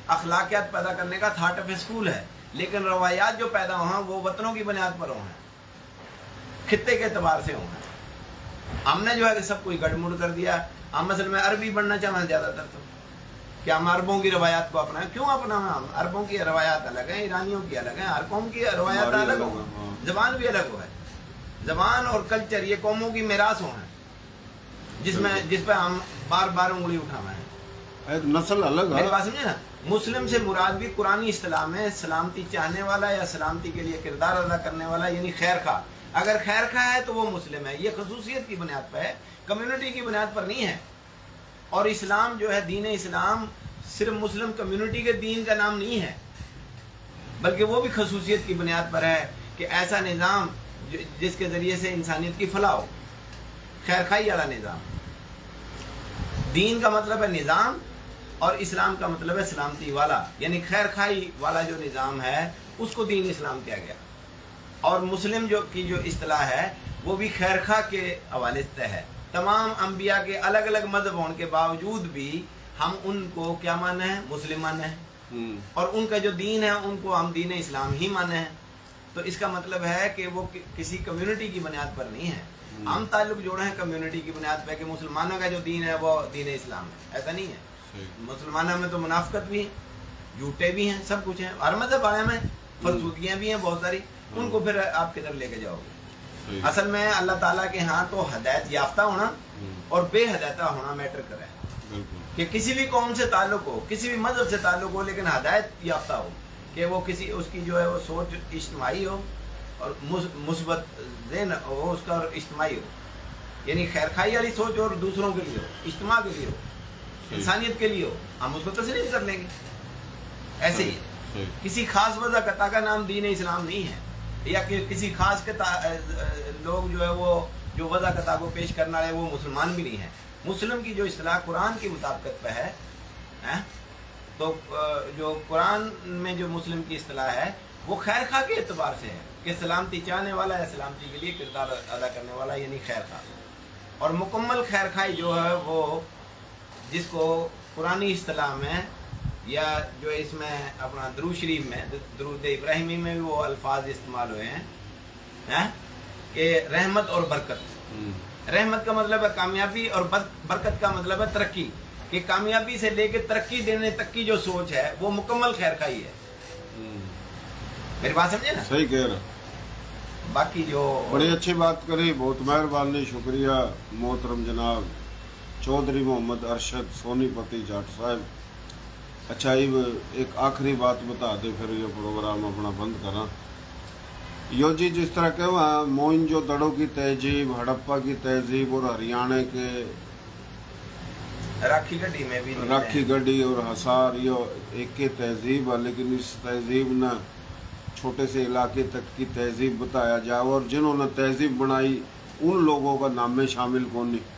अखलाकियात पैदा करने का थाट ऑफ स्कूल है, लेकिन रवायात जो पैदा हुआ वो वतनों की बुनियाद पर हुए हैं, खित्ते के एतबार से हुए हैं। हमने जो है सब कुछ गड़मुड़ कर दिया। हम असल में अरबी बनना चाहते हैं ज़्यादातर, तो क्या हम अरबों की रवायात को अपनाएं? क्यों अपनाएं? हम अरबों की रवायात अलग है, ईरानियों की अलग है, हर कौम की रवायात अलग हो, जबान भी अलग हो है। जबान और कल्चर ये कौमों की मिरास हो है, जिस पे हम बार बार उंगली उठावे हैं। नस्ल अलग है। मेरी बात समझे ना? मुस्लिम से मुराद भी कुरानी इस्तिलाह में सलामती चाहने वाला या सलामती के लिए किरदार अदा करने वाला, यानी खैर खा। अगर खैर खा है तो वो मुस्लिम है। ये खसूसियत की बुनियाद पर है, कम्युनिटी की बुनियाद पर नहीं है। और इस्लाम जो है, दीन इस्लाम सिर्फ मुस्लिम कम्युनिटी के दीन का नाम नहीं है, बल्कि वो भी खसूसियत की बुनियाद पर है कि ऐसा निज़ाम जिसके ज़रिए से इंसानियत की फलाह हो, खैर खाई वाला निज़ाम। दीन का मतलब है निज़ाम और इस्लाम का मतलब है सलामती वाला, यानी खैर खाई वाला जो निज़ाम है उसको दीन इस्लाम किया गया। और मुस्लिम जो इस्तिलाह है वो भी खैर खा के हवाले से है। तमाम अंबिया के अलग अलग मजहब होने के बावजूद भी हम उनको क्या माने हैं? मुस्लिम माने हैं। और उनका जो दीन है उनको हम दीन इस्लाम ही माने हैं। तो इसका मतलब है कि वो किसी कम्युनिटी की बुनियाद पर नहीं है। हम ताल्लुक जोड़े हैं कम्युनिटी की बुनियाद पर कि मुसलमानों का जो दीन है वो दीन इस्लाम है, ऐसा नहीं है। मुसलमानों में तो मुनाफिकत भी है, झूठे भी हैं, सब कुछ है। हर मजहब वाले में फलसूदियाँ भी हैं बहुत सारी, उनको फिर आप किधर लेके जाओगे? असल में अल्लाह ताला के यहाँ तो हदायत याफ्ता होना और बेहदायता होना मैटर करे, कि किसी भी कौम से ताल्लुक हो, किसी भी मजहब से ताल्लुक हो, लेकिन हदायत याफ्ता हो, कि वो किसी उसकी जो है वो सोच इज्तिमाई हो और मुस्बत ज़हन हो उसका, और इज्तिमाई हो, यानी खैर खाई वाली सोच और दूसरों के लिए हो, इज्तिमा के लिए हो, इंसानियत के लिए हो, हम उसको तस्लीम कर लेंगे। ऐसे ही किसी खास वजह कता का नाम दीन इस्लाम नहीं है, या कि किसी खास के लोग जो है वो जो वजह कता को पेश करना है वो मुसलमान भी नहीं है। मुस्लिम की जो इस्तिलाह कुरान की मुताबिकत पे है, तो जो कुरान में जो मुस्लिम की इस्तिलाह है वो खैर खा के एतबार से है कि सलामती चाहने वाला या सलामती के लिए किरदार अदा करने वाला, यानी खैर खा। और मुकम्मल खैर खाई जो है वो जिसको कुरानी इस्तिलाह में یا جو اس میں اپنا درود شریف میں درود ابراہیمی میں بھی وہ الفاظ استعمال ہوئے ہیں کہ رحمت اور برکت. رحمت کا مطلب ہے کامیابی اور برکت کا مطلب ہے ترقی. کہ کامیابی سے لے کے ترقی دینے تک کی جو سوچ ہے وہ مکمل خیر خواہی ہے. میری بات سمجھے نا؟ صحیح کہہ رہا. باقی جو بڑی اچھی بات کری, بہت مہربانی, شکریہ محترم جناب چودھری محمد ارشد سونی پتی جاٹ صاحب. اچھا ایک آخری بات بتا دے پھر یہ پروگرام اپنا بند کرا. یو جی جس طرح کہ موئن جو دڑوں کی تہذیب, ہڑپا کی تہذیب اور ہریانہ کے راکھی گڈی میں بھی راکھی گڈی اور ہسار یہ ایک کے تہذیب ہے, لیکن اس تہذیب نے چھوٹے سے علاقے تک کی تہذیب بتایا جائے اور جنہوں نے تہذیب بنائی ان لوگوں کا نام میں شامل کون نہیں.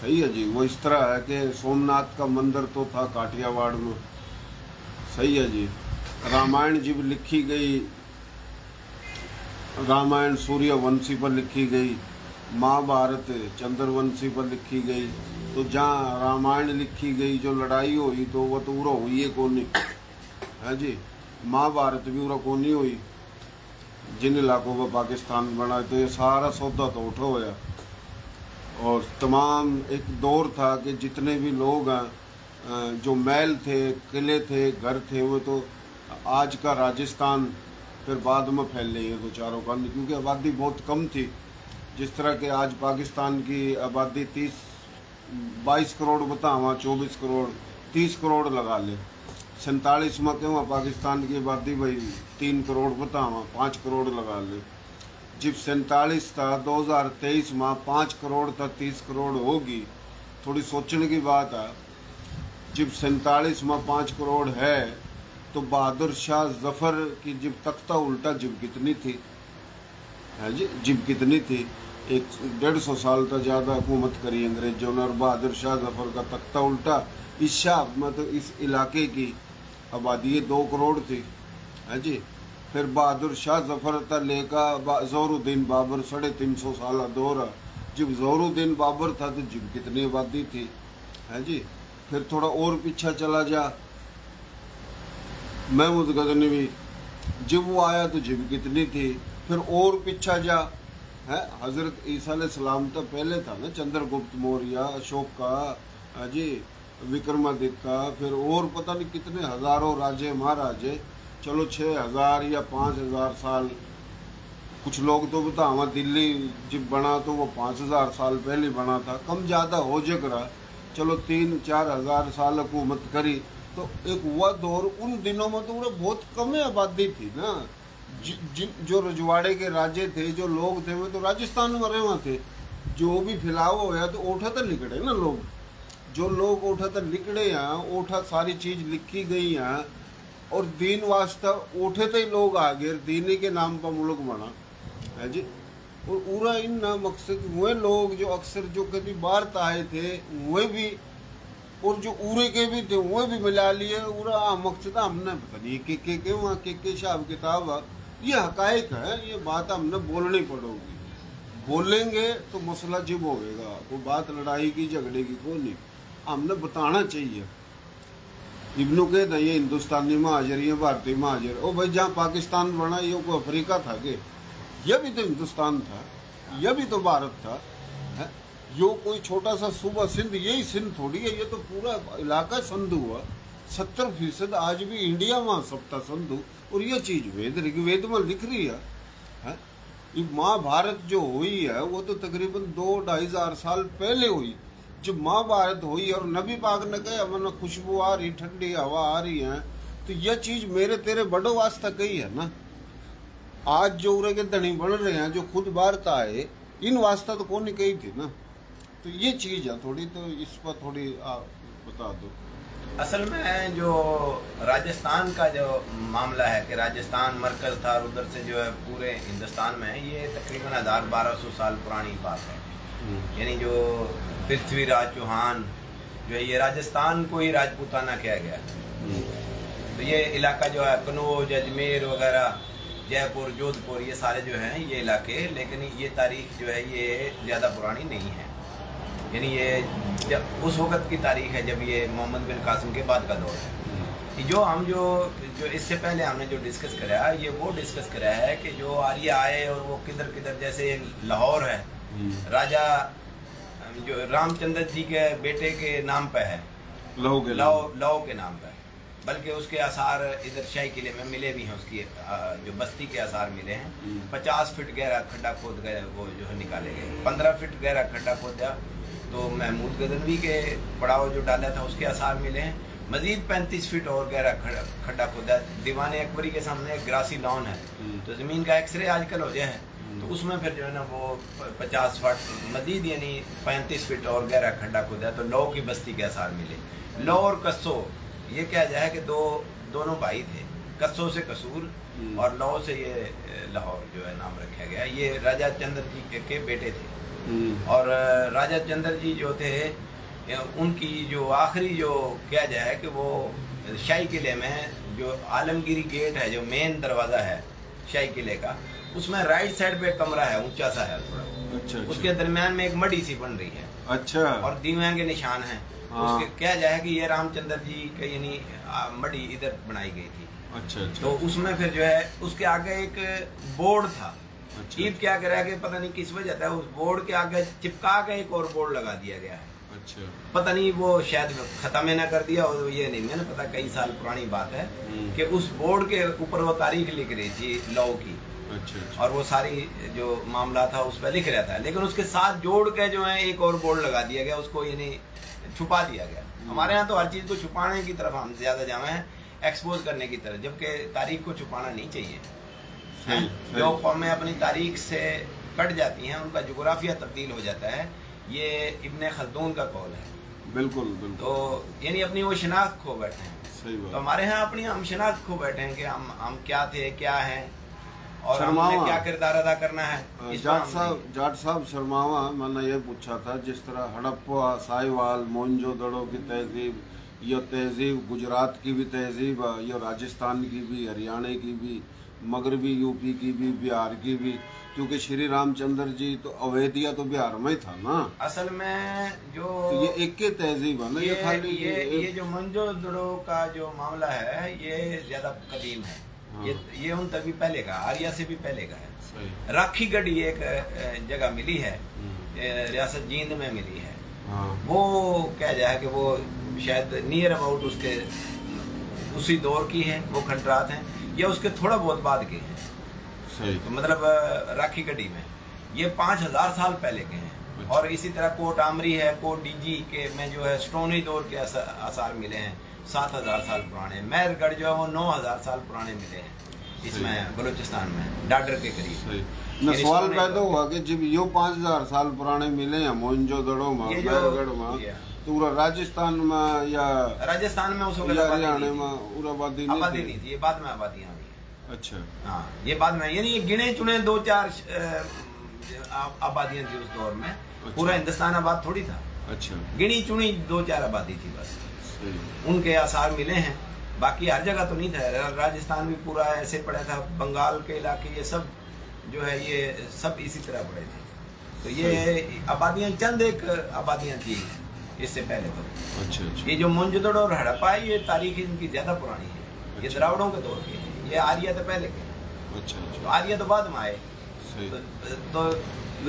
صحیح ہے جی. وہ اس طرح ہے کہ سومناتھ کا مندر تو تھا کاٹیا واڑ میں. صحیح ہے جی. رامائن جب لکھی گئی, رامائن سوریہ ونشی پر لکھی گئی, مہا بھارت چندر ونشی پر لکھی گئی. تو جہاں رامائن لکھی گئی جو لڑائی ہوئی تو وہ تو ارا ہوئی ہے کون نہیں ہے جی. مہا بھارت بھی ارا کون نہیں ہوئی جن علاقوں کا پاکستان بنا. تو یہ سارا سودا تو اٹھا ہوا. اور تمام ایک دور تھا کہ جتنے بھی لوگ ہیں جو محل تھے, قلعے تھے, گھر تھے, وہ تو آج کا راجستھان پھر بعد میں پھیل رہی ہے دو چاروں کا, کیونکہ آبادی بہت کم تھی. جس طرح کہ آج پاکستان کی آبادی 22 کروڑ بتاواں 24 کروڑ 30 کروڑ لگا لے. 47 میں کیوں پاکستان کی آبادی بھائی 3 کروڑ بتاواں 5 کروڑ لگا لے. جب 47 تھا 2023 میں 5 کروڑ تھا 30 کروڑ ہوگی. تھوڑی سوچنے کی بات ہے. جب 47 میں 5 کروڑ ہے تو بہادر شاہ ظفر کی جب تختہ الٹا جب کتنی تھی ہے جی, جب کتنی تھی. 150 سال تک زیادہ حکومت کری انگریزوں نے اور بہادر شاہ ظفر کا تختہ الٹا. اس شاہ مطلب اس علاقے کی آبادی 2 کروڑ تھی ہے جی. پھر بہادر شاہ ظفر تا لے کا ظہور الدین بابر 350 سالہ دور ہے. جب ظہور الدین بابر تھا تو جب کتنی آبادی تھی ہے جی. پھر تھوڑا اور پیچھا چلا جا محمود غزنوی جب وہ آیا تو جب کتنی تھی. پھر اور پیچھا جا ہے حضرت عیسیٰ علیہ السلام تو پہلے تھا نا, چندر گپت موریہ, اشوک کا جی, وکرمادتیہ کا, پھر اور پتہ نہیں کتنے ہزاروں راجے مہاراجے. چلو 6000 یا 5000 سال. کچھ لوگ تو بتاواں دلی جب بنا تو وہ 5000 سال پہلے بنا تھا. کم زیادہ ہو جگ رہا. چلو 3-4 ہزار سال حکومت کری. تو ایک وہ دور ان دنوں میں تو بہت کم آبادی تھی نا. جو رجواڑے کے راجے تھے, جو لوگ تھے, وہ تو راجستھان میں رہے تھے. جو بھی پھیلاؤ ہوا تو اوٹھا تو لکڑے نا لوگ. جو لوگ اوٹھا تو لکڑے ہیں, اوٹھا ساری چیز لکھی گئی ہیں. اور دین واسطہ اوٹھے تو ہی لوگ آ گئے, دینی کے نام پر ملک بنا ہے جی. اور پورا ان مقصد وہ لوگ جو اکثر جو کبھی باہر آئے تھے وہ بھی, اور جو اورے کے بھی تھے وہ بھی ملا لیے. پورا مقصد ہم نے پتہ نہیں وہاں کے شاہ کتاب یہ حقائق ہے. یہ بات ہم نے بولنی پڑے گی. بولیں گے تو مسئلہ جب ہوئے گا. کوئی بات لڑائی کی جھگڑے کی کوئی نہیں. ہم نے بتانا چاہیے. ابنوں کے دیں یہ ہندوستانی مہاجر, یہ بھارتی مہاجر. او بھائی جہاں پاکستان بنا یہ کوئی افریقہ تھا کہ یہ بھی تو ہندوستان تھا, یہ بھی تو بھارت تھا. یہ کوئی چھوٹا سا صوبہ سندھ, یہی سندھ تھوڑی ہے, یہ تو پورا علاقہ سندھ ہوا. 70% آج بھی انڈیا میں سبتا سندھ. اور یہ چیز رگ وید میں لکھ رہی ہے. یہ مہا بھارت جو ہوئی ہے وہ تو تقریباً 2-2.5 ہزار سال پہلے ہوئی. جب مہا بھارت ہوئی اور نبی پاک نے کہا ہمیں خوشبو آ رہی, ٹھنڈی ہوا آ رہی ہے, تو یہ چیز میرے تیرے بڑوں واسطہ کہی ہے نا. آج جو ارے کے دھنی بن رہے ہیں جو خود بھارت آئے, ان واسطہ تو کون نہیں کہی تھی نا. تو یہ چیز ہے تھوڑی, تو اس پر تھوڑی بتا دو. اصل میں جو راجستھان کا جو معاملہ ہے کہ راجستھان مرکز تھا اور ادھر سے جو ہے پورے ہندوستان میں, یہ تقریباً 1200 سال پرانی بات ہے. یعنی جو پرتھوی راج چوہان جو ہے یہ راجستھان کو ہی راجپوتانہ کیا گیا. تو یہ علاقہ جو ہے کنوج, اجمیر وغیرہ, جے پور, جودھ پور, یہ سارے جو ہیں یہ علاقے, لیکن یہ تاریخ جو ہے یہ زیادہ پرانی نہیں ہے. یعنی یہ جب اس وقت کی تاریخ ہے جب یہ محمد بن قاسم کے بعد کا دور ہے. जो हम जो इससे पहले हमने जो डिस्कस करा, ये वो डिस्कस करा है कि जो आर्य आए और वो किधर किधर, जैसे लाहौर है, राजा जो रामचंद्र जी के बेटे के नाम पे है, लौ के नाम पे, बल्कि उसके आसार इधर शाही किले में मिले भी हैं, उसकी जो बस्ती के आसार मिले हैं। 50 फीट गहरा खड्डा खोद गए, वो जो है निकाले गए। 15 फीट गहरा खड्डा खोदा तो महमूद गजनवी के पड़ाव जो डाला था उसके आसार मिले हैं। मजीद 35 फीट और गहरा खड्डा खोदा। दीवान अकबरी के सामने एक ग्रासी लॉन है, तो ज़मीन का एक्सरे आजकल हो जाए, तो उसमें फिर जो है ना वो 50 फीट मजीद यानी 35 फीट और गहरा खड्डा खोदा, तो लौ की बस्ती के आसार मिले। लौ और कस्सो, ये क्या जाए कि दोनों भाई थे, कस्सो से कसूर और लौ से ये लाहौर जो है नाम रखा गया। ये राजा चंद्र जी के बेटे थे, और राजा चंद्र जी जो थे उनकी जो आखिरी जो क्या जाए कि वो शाही किले में जो आलमगीरी गेट है, जो मेन दरवाज़ा है शाही किले का, उसमें राइट साइड पे कमरा है, ऊंचा सा है थोड़ा। अच्छा। उसके दरमियान में एक मड़ी सी बन रही है। अच्छा। और दीवान के निशान हैं। उसके क्या जाए कि ये रामचंद्र जी के यानी मड़ी इधर बनाई गई थी। अच्छा। तो उसमें फिर जो है उसके आगे एक बोर्ड था। ईद क्या करा कि पता नहीं किस वजह था उस बोर्ड के आगे चिपका के एक और बोर्ड लगा दिया गया है। अच्छा। पता नहीं वो शायद खत्म है ना कर दिया, और ये नहीं मैंने पता, कई साल पुरानी बात है कि उस बोर्ड के ऊपर वो तारीख लिख रही थी लौ की। अच्छा। और वो सारी जो मामला था उस पर लिख रहा था, लेकिन उसके साथ जोड़ के जो है एक और बोर्ड लगा दिया गया, उसको यानी छुपा दिया गया। हमारे यहाँ तो हर चीज को छुपाने की तरफ हम ज्यादा जावे हैं, एक्सपोज करने की तरफ, जबकि तारीख को छुपाना नहीं चाहिए। जो कौमें अपनी तारीख से कट जाती हैं उनका जोग्राफिया तब्दील हो जाता है, ये इब्ने खल्दून का कौल है। बिल्कुल बिल्कुल। तो यानी अपनी वो शनाख्त खो बैठे हैं। सही बात। तो हमारे यहाँ अपनी हम शनाख्त खो बैठे हैं कि हम क्या थे, क्या हैं, और हमने क्या किरदार अदा करना है। जाट साहब शर्मावा, मैंने ये पूछा था, जिस तरह हड़प्पा, साहिवाल, मोहनजोदड़ो की तहजीब, ये तहजीब गुजरात की भी तहजीब है, ये राजस्थान की भी, हरियाणा की भी, मगरबी यूपी की भी, बिहार की भी, क्योंकि श्री रामचंद्र जी तो अवैधिया तो बिहार में ही था ना असल में। जो तो ये एक के तहजीब है ना, ये खाली ये जो मोहनजोदड़ो का जो मामला है ये ज्यादा कदीम है। हाँ। ये उन तभी पहले का, आर्या से भी पहले का है। राखी गढ़ी एक जगह मिली है, रियासत जींद में मिली है। हाँ। वो क्या जाए कि वो शायद नियर अबाउट उसके उसी दौर की है, वो खंडरात हैं, या उसके थोड़ा बहुत बाद के हैं। सही। तो मतलब राखी गढ़ी में ये 5000 साल पहले के हैं। अच्छा। और इसी तरह कोट आमरी है, कोट डीजी के में जो है स्टोनी दौर के आसार मिले हैं, 7000 साल पुराने। मेहरगढ़ जो है वो 9000 साल पुराने मिले हैं इसमें बलूचिस्तान में, डाडर के करीब। सवाल पैदा हुआ कि जब यो 5000 साल पुराने मिले हैं मोहनजोदड़ो में, मेहरगढ़ में, तो पूरा राजस्थान में या राजस्थान में उस वक्त हरियाणा में आबादी नहीं थी, ये बाद में आबादी आ गई। अच्छा। हाँ, ये बाद में, यानी ये गिने चुने 2-4 आबादियां थी उस दौर में। अच्छा। पूरा हिंदुस्तान आबाद थोड़ी था। अच्छा। गिनी चुनी 2-4 आबादी थी बस। उनके आसार मिले हैं, बाकी हर जगह तो नहीं था। राजस्थान भी पूरा ऐसे पड़ा था, बंगाल के इलाके ये सब जो है ये सब इसी तरह पड़े थे। तो ये आबादियां चंद एक आबादियां थी इससे पहले तो। अच्छा। ये जो मोहनजोदड़ो और हड़प्पा है ये तारीख इनकी ज्यादा पुरानी है। अच्छा। ये द्राविड़ों के दौर के हैं, ये आर्य तो पहले के। अच्छा। तो आर्य तो बाद में आए, तो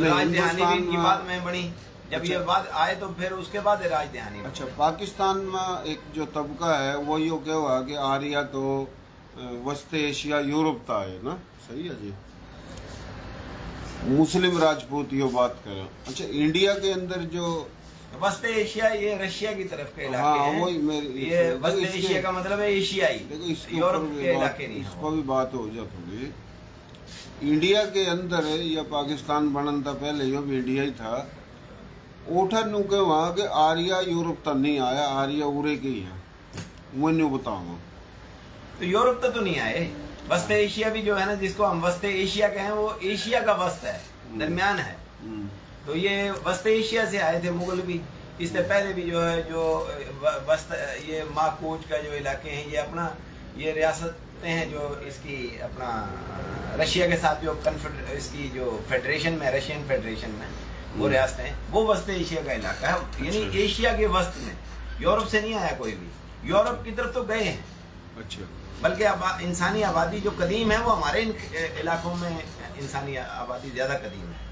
राजधानी भी इनकी बाद में बनी। जब अच्छा। ये बाद आए तो फिर उसके बाद राजधानी। अच्छा। पाकिस्तान में एक जो तबका है वो यो क्या हुआ कि आर्य तो वस्त एशिया यूरोप था है ना, सही है जी, मुस्लिम राजपूत यो बात करें। अच्छा, इंडिया के अंदर जो वस्त एशिया ये रशिया की तरफ के इलाके हैं। ये वस्त एशिया का मतलब है एशियाई, यूरोप के इलाके नहीं। इसको भी बात हो जा थोड़ी। इंडिया के अंदर या पाकिस्तान बनन था पहले यो भी इंडिया ही था। ओठर नु के वहां के आर्या यूरोप तक नहीं आया, आर्या उरे के ही है, वो न्यू बताऊंगा। तो यूरोप तक तो नहीं आए। वस्त एशिया भी जो है ना, जिसको हम वस्त एशिया कहें, वो एशिया का वस्त है, दरमियान है। तो ये वस्त एशिया से आए थे मुगल भी। इससे पहले भी जो है जो वस्त ये माकूच का जो इलाके हैं, ये अपना ये रियासतें हैं जो इसकी अपना रशिया के साथ जो इसकी जो फेडरेशन में, रशियन फेडरेशन में वो रियासतें हैं, वो वस्त एशिया का इलाका है। यानी एशिया के वस्त में यूरोप से नहीं आया कोई भी। यूरोप की तरफ तो गए हैं اچھا بلکہ انسانی آبادی جو قدیم ہے وہ ہمارے علاقوں میں انسانی آبادی زیادہ قدیم ہے.